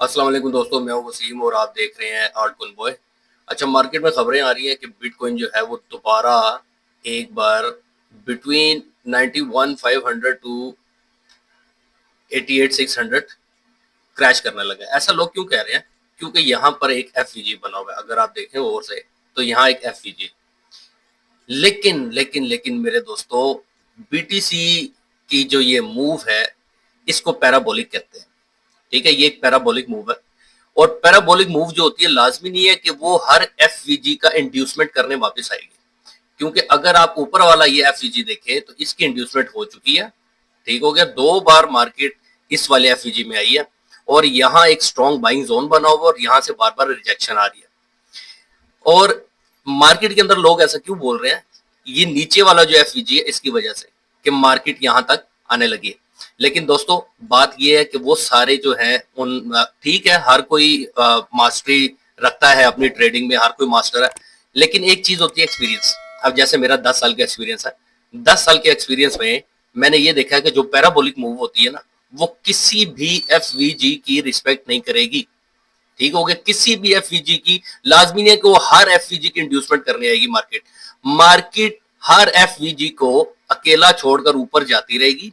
अस्सलाम वालेकुम दोस्तों, मैं हूं वसीम और आप देख रहे हैं आर्ट बॉय। अच्छा, मार्केट में खबरें आ रही हैं कि बिटकॉइन जो है वो दोबारा एक बार बिटवीन 91,500 टू 88,600 क्रैश करने लगा है। ऐसा लोग क्यों कह रहे हैं? क्योंकि यहाँ पर एक एफवीजी बना हुआ है। अगर आप देखें और से तो यहाँ एक एफवीजी, लेकिन लेकिन लेकिन मेरे दोस्तों, बीटीसी की जो ये मूव है इसको पैराबोलिक कहते हैं। ठीक है, ये एक पैराबोलिक मूव है। और पैराबोलिक मूव जो होती है, लाजमी नहीं है कि वो हर एफवीजी का इंड्यूसमेंट करने वापस आएगी। क्योंकि अगर आप ऊपर वाला ये एफवीजी देखें तो इसकी इंड्यूसमेंट हो चुकी है। ठीक हो गया, 2 बार मार्केट इस वाले एफवीजी में आई है और यहाँ एक स्ट्रॉन्ग बाइंग जोन बना हुआ और यहाँ से बार बार रिजेक्शन आ रही है। और मार्केट के अंदर लोग ऐसा क्यों बोल रहे हैं? ये नीचे वाला जो एफवीजी है इसकी वजह से कि मार्केट यहां तक आने लगी है। लेकिन दोस्तों, बात यह है कि वो सारे जो हैं उन ठीक है, हर कोई मास्टरी रखता है अपनी ट्रेडिंग में, हर कोई मास्टर है। लेकिन एक चीज होती है एक्सपीरियंस। अब जैसे मेरा 10 साल का एक्सपीरियंस है, 10 साल के एक्सपीरियंस में मैंने ये देखा है कि जो पैराबोलिक मूव होती है ना, वो किसी भी एफवीजी की रिस्पेक्ट नहीं करेगी। ठीक हो गया, किसी भी एफवीजी की लाजमी नहीं है कि वो हर एफवीजी की इंड्यूसमेंट करने आएगी मार्केट। मार्केट हर एफवीजी को अकेला छोड़कर ऊपर जाती रहेगी,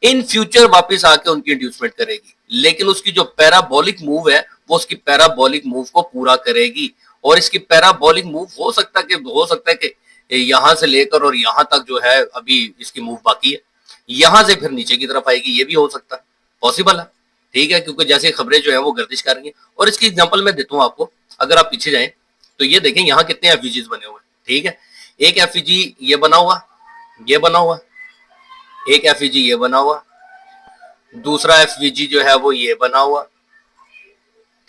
इन फ्यूचर वापस आके उनकी इंड्यूसमेंट करेगी। लेकिन उसकी जो पैराबोलिक मूव है वो उसकी पैराबोलिक मूव को पूरा करेगी। और इसकी पैराबोलिक मूव हो सकता है कि यहां से लेकर और यहां तक जो है अभी इसकी मूव बाकी है, यहां से फिर नीचे की तरफ आएगी, ये भी हो सकता है, पॉसिबल है। ठीक है, क्योंकि जैसे खबरें जो है वो गर्दिश कर रही हैं। और इसकी एग्जांपल मैं देता हूं आपको। अगर आप पीछे जाएं तो ये देखें यहाँ कितने एफवीजीज बने हुए हैं। ठीक है, एक एफवीजी ये बना हुआ, ये बना हुआ, एक एफवीजी ये बना हुआ, दूसरा एफवीजी जो है वो ये बना हुआ।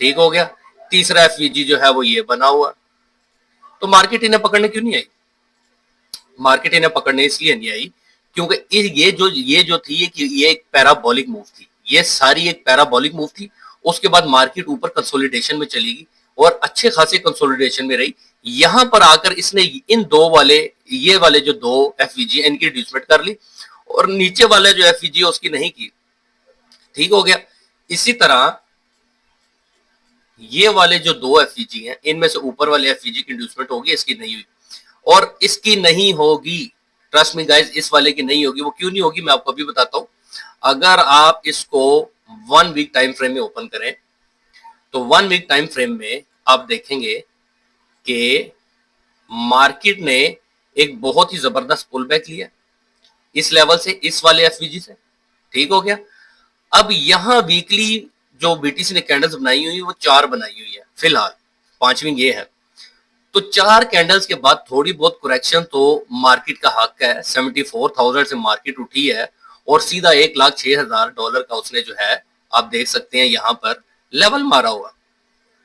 ठीक हो गया, तीसरा एफवीजी जो है वो ये बना हुआ। तो मार्केट इन्हें पकड़ने क्यों नहीं आई? मार्केट इन्हें पकड़ने इसलिए नहीं आई क्योंकि ये जो थी ये एक पैराबोलिक मूव थी। ये सारी एक पैराबोलिक मूव थी। उसके बाद मार्केट ऊपर कंसोलिडेशन में चली गई और अच्छे खासे कंसोलिडेशन में रही। यहां पर आकर इसने इन दो वाले, ये वाले जो दो एफवीजी इनकी रिड्यूसमेंट कर ली और नीचे वाला जो एफवीजी है उसकी नहीं की। ठीक हो गया, इसी तरह ये वाले जो दो एफवीजी हैं इनमें से ऊपर वाले एफवीजी की इंड्यूसमेंट होगी, इसकी नहीं हुई। और इसकी नहीं होगी, ट्रस्ट मी गाइस, इस वाले की नहीं होगी। वो क्यों नहीं होगी मैं आपको अभी बताता हूं। अगर आप इसको 1 वीक टाइम फ्रेम में ओपन करें तो 1 वीक टाइम फ्रेम में आप देखेंगे कि मार्केट ने एक बहुत ही जबरदस्त पुल बैक लिया इस लेवल से, इस वाले एफवीजी से। ठीक हो गया, अब यहां वीकली जो बीटीसी ने कैंडल्स बनाई हुई वो 4 बनाई हुई है फिलहाल, 5वीं ये है। तो 4 कैंडल्स के बाद थोड़ी बहुत करेक्शन तो मार्केट का हक है। 74,000 से मार्केट उठी है और सीधा $1,06,000 का उसने जो है, आप देख सकते हैं यहां पर लेवल मारा हुआ।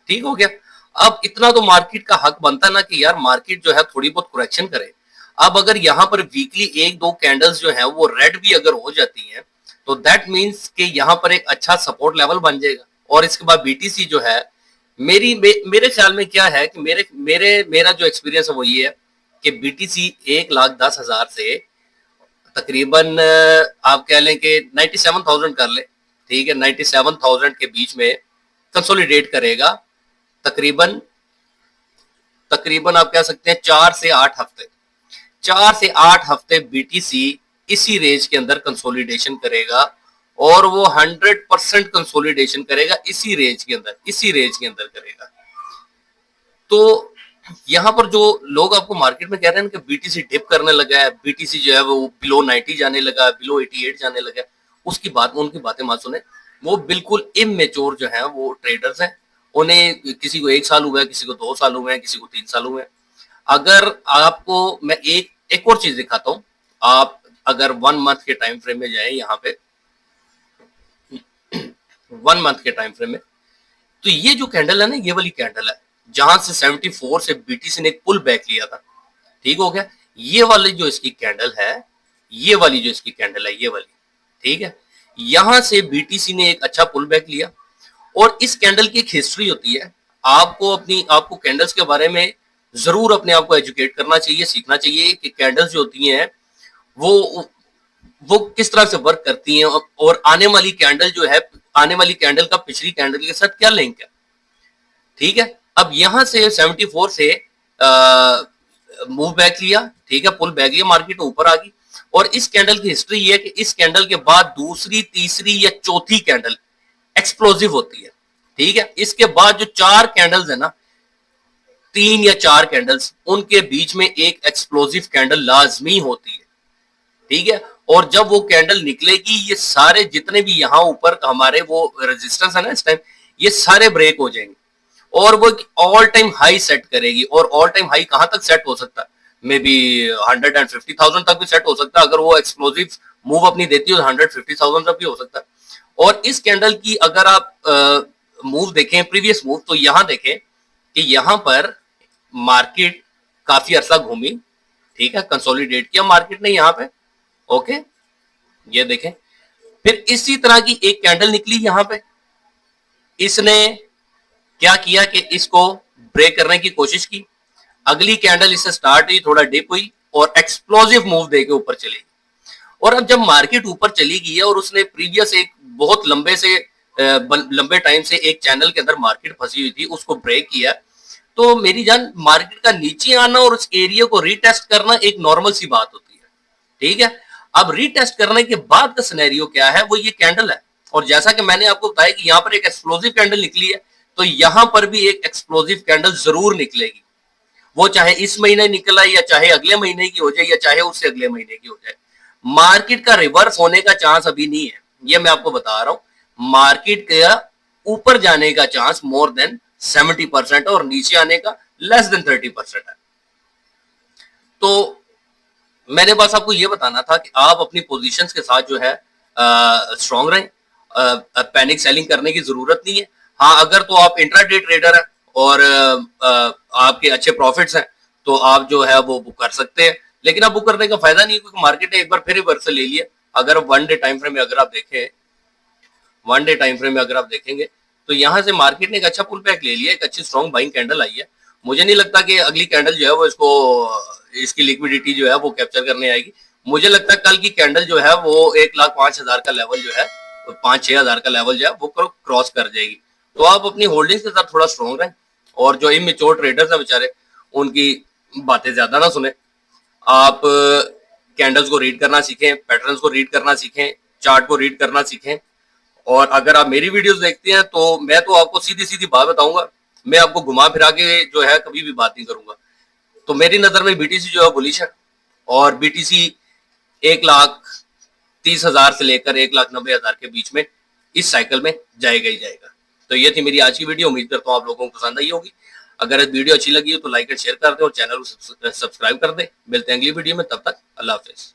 ठीक हो गया, अब इतना तो मार्केट का हक बनता ना कि यार मार्केट जो है थोड़ी बहुत करेक्शन करे। अब अगर यहां पर वीकली 1-2 कैंडल्स जो है वो रेड भी अगर हो जाती हैं तो दैट मीन्स कि यहां पर एक अच्छा सपोर्ट लेवल बन जाएगा। और इसके बाद बीटीसी जो है, मेरे ख्याल में क्या है कि मेरा जो एक्सपीरियंस है वो ये है कि बीटीसी 1,10,000 से तकरीबन आप कह लें कि 97,000 कर ले। ठीक है, 97,000 के बीच में कंसोलिडेट करेगा। तकरीबन तकरीबन आप कह सकते हैं 4 से 8 हफ्ते, 4 से 8 हफ्ते बीटीसी इसी रेंज के अंदर कंसोलिडेशन करेगा और वो 100% कंसोलिडेशन करेगा इसी रेंज के अंदर, इसी रेंज के अंदर करेगा। तो यहाँ पर जो लोग आपको मार्केट में कह रहे हैं कि बीटीसी डिप करने लगा है, बीटीसी जो है वो बिलो 90 जाने लगा, बिलो 88 जाने लगा, उनकी बातें मत सुने। वो बिल्कुल इमेच्योर जो है वो ट्रेडर्स हैं। उन्हें किसी को 1 साल हुआ है, किसी को 2 साल हुए हैं, किसी को 3 साल हुए हैं। अगर आपको मैं एक और चीज दिखाता हूँ। आप अगर 1 मंथ के टाइम फ्रेम में जाए, यहाँ पे 1 मंथ के टाइम फ्रेम में, तो ये जो कैंडल है ना, ये वाली कैंडल है जहां से 74 से बीटीसी ने एक पुल बैक लिया था। ठीक हो गया, ये वाली जो इसकी कैंडल है, ये वाली जो इसकी कैंडल है, ये वाली, ठीक है, यहां से बीटीसी ने एक अच्छा पुल बैक लिया। और इस कैंडल की एक हिस्ट्री होती है। आपको कैंडल्स के बारे में जरूर अपने आप को एजुकेट करना चाहिए, सीखना चाहिए कि कैंडल्स जो होती हैं वो किस तरह से वर्क करती हैं और आने वाली कैंडल जो है आने वाली कैंडल का पिछली कैंडल के साथ क्या लिंक है। ठीक है, अब यहां से 74 से मूव बैक लिया, ठीक है, पुल बैक लिया, मार्केट ऊपर आ गई। और इस कैंडल की हिस्ट्री ये है कि इस कैंडल के बाद दूसरी, तीसरी या चौथी कैंडल एक्सप्लोसिव होती है। ठीक है, इसके बाद जो 4 कैंडल्स है ना, 3 या 4 कैंडल्स, उनके बीच में एक एक्सप्लोसिव कैंडल लाजमी होती है। ठीक है, और जब वो कैंडल निकलेगी, ये सारे जितने भी यहां ऊपर हमारे वो रेजिस्टेंस है ना इस टाइम, ये सारे ब्रेक हो जाएंगे और वो ऑल टाइम हाई सेट करेगी। और ऑल टाइम हाई कहां तक सेट हो सकता है, मे बी 150,000 तक भी सेट हो सकता है। अगर वो एक्सप्लोसिव मूव अपनी देती है तो 150,000 तक भी हो सकता है। और इस कैंडल की अगर आप मूव देखें, प्रीवियस मूव, तो यहां देखें कि यहां पर मार्केट काफी अरसा घूमी, ठीक है, कंसोलिडेट किया मार्केट ने यहां पे। ओके, ये देखें, फिर इसी तरह की एक कैंडल निकली यहां पे, इसने क्या किया कि इसको ब्रेक करने की कोशिश की। अगली कैंडल इससे स्टार्ट हुई, थोड़ा डिप हुई और एक्सप्लोसिव मूव देके ऊपर चली गई। और अब जब मार्केट ऊपर चली गई है और उसने प्रीवियस एक बहुत लंबे टाइम से एक चैनल के अंदर मार्केट फंसी हुई थी, उसको ब्रेक किया, तो मेरी जान मार्केट का नीचे आना और उस एरिया को रीटेस्ट करना एक नॉर्मल सी बात होती है। ठीक है, अब रीटेस्ट करने के बाद का सिनेरियो क्या है, वो ये कैंडल है। और जैसा कि मैंने आपको बताया कि यहाँ पर एक एक्सप्लोसिव कैंडल निकली है, तो यहां पर भी एक एक्सप्लोसिव कैंडल जरूर निकलेगी। वो चाहे इस महीने निकला या चाहे अगले महीने की हो जाए या चाहे उससे अगले महीने की हो जाए। मार्केट का रिवर्स होने का चांस अभी नहीं है, ये मैं आपको बता रहा हूं। मार्केट का ऊपर जाने का चांस मोर देन 70% और नीचे आने का लेस देन 30% है। तो मैंने बस आपको ये बताना था कि आप अपनी पोजीशंस के साथ जो है स्ट्रांग रहें, पैनिक सेलिंग करने की जरूरत नहीं है। हाँ, अगर तो आप इंट्राडे ट्रेडर हैं और आपके अच्छे प्रॉफिट्स हैं तो आप जो है वो बुक कर सकते हैं, लेकिन आप बुक करने का फायदा नहीं, क्योंकि मार्केट ने एक बार फिर रिवर्सल ले लिया। अगर वन डे टाइम फ्रेम में अगर आप देखें, वन डे टाइम फ्रेम में अगर आप देखेंगे तो यहां से मार्केट ने एक अच्छा पुल बैक ले लिया, एक अच्छी स्ट्रॉन्ग बाइंग कैंडल आई है। मुझे नहीं लगता कि अगली कैंडल जो है वो इसकी लिक्विडिटी जो है वो कैप्चर करने आएगी। मुझे लगता है कल की कैंडल जो है वो 1,05,000 का लेवल जो है, 5-6 हजार का लेवल जो है वो क्रॉस कर जाएगी। तो आप अपनी होल्डिंग्स के साथ थोड़ा स्ट्रॉन्ग रहें और जो इमेच्योर ट्रेडर्स हैं बेचारे, उनकी बातें ज्यादा ना सुने। आप कैंडल्स को रीड करना सीखें, पैटर्न्स को रीड करना सीखें, चार्ट को रीड करना सीखें। और अगर आप मेरी वीडियोस देखते हैं तो मैं तो आपको सीधी सीधी बात बताऊंगा, मैं आपको घुमा फिरा के जो है कभी भी बात नहीं करूंगा। तो मेरी नजर में बीटीसी जो है बुलिश है और बीटीसी 1,30,000 से लेकर 1,90,000 के बीच में इस साइकिल में जाएगा ही जाएगा। तो ये थी मेरी आज की वीडियो, उम्मीद करता हूँ आप लोगों को पसंद आई होगी। अगर वीडियो अच्छी लगी हो तो लाइक एंड शेयर कर दें और चैनल को सब्सक्राइब कर दें। मिलते हैं अगली वीडियो में, तब तक अल्लाह हाफिज।